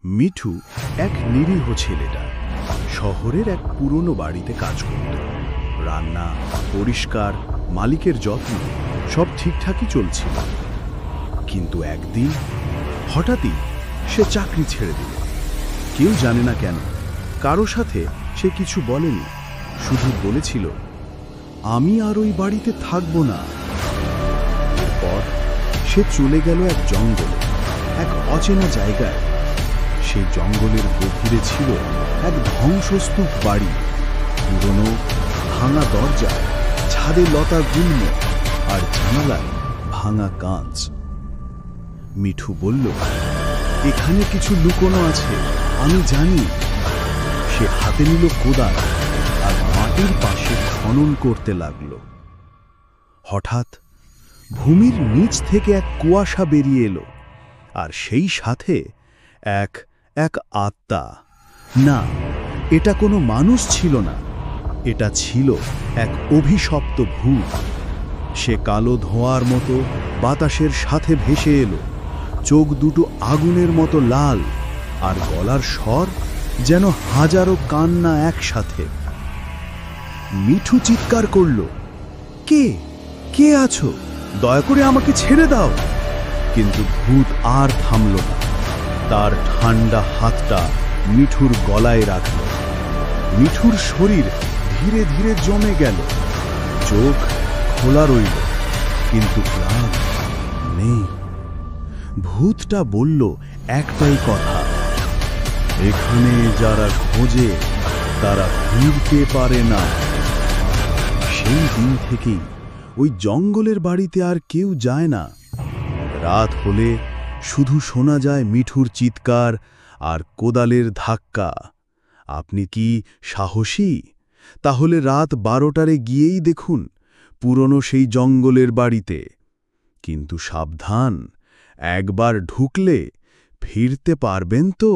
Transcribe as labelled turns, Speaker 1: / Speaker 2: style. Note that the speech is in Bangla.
Speaker 1: মিঠু এক নিরীহ ছেলেটা শহরের এক পুরনো বাড়িতে কাজ করত। রান্না, পরিষ্কার, মালিকের যত্ন সব ঠিকঠাকই চলছিল। কিন্তু একদিন হঠাৎই সে চাকরি ছেড়ে দিল। কেউ জানে না কেন, কারো সাথে সে কিছু বলেনি, শুধু বলেছিল, আমি আর ওই বাড়িতে থাকব না। এরপর সে চলে গেল এক জঙ্গলে, এক অচেনা জায়গায়। সেই জঙ্গলের গভীরে ছিল এক ধ্বংসস্তূপ বাড়ি, পুরনো ভাঙা দরজা, ছাদে লতা গুল্ম আর জানালায় ভাঙা কাঁচ। মিঠু বলল, এখানে কিছু লুকোনো আছে, আমি জানি। সে হাতে নিল কোদাল আর মাটির পাশে খনন করতে লাগল। হঠাৎ ভূমির নিচ থেকে এক কুয়াশা বেরিয়ে এলো, আর সেই সাথে এক এক আত্মা। না, এটা কোনো মানুষ ছিল না, এটা ছিল এক অভিশপ্ত ভূত। সে কালো ধোঁয়ার মতো বাতাসের সাথে ভেসে এলো, চোখ দুটো আগুনের মতো লাল, আর গলার স্বর যেন হাজারো কান্না একসাথে। মিঠু চিৎকার করল, কে কে আছো? দয়া করে আমাকে ছেড়ে দাও। কিন্তু ভূত আর থামল না। তার ঠান্ডা হাতটা মিঠুর গলায় রাখল। মিঠুর শরীর ধীরে ধীরে জমে গেল, চোখ খোলা রইল, কিন্তু প্রাণ নেই। ভূতটা বলল একটাই কথা, এখানে যারা খোঁজে তারা ফিরতে পারে না। সেই দিন থেকেই ওই জঙ্গলের বাড়িতে আর কেউ যায় না। রাত হলে শুধু শোনা যায় মিঠুর চিৎকার আর কোদালের ধাক্কা। আপনি কি সাহসী? তাহলে রাত 12টায় গিয়েই দেখুন পুরনো সেই জঙ্গলের বাড়িতে। কিন্তু সাবধান, একবার ঢুকলে ফিরতে পারবেন তো?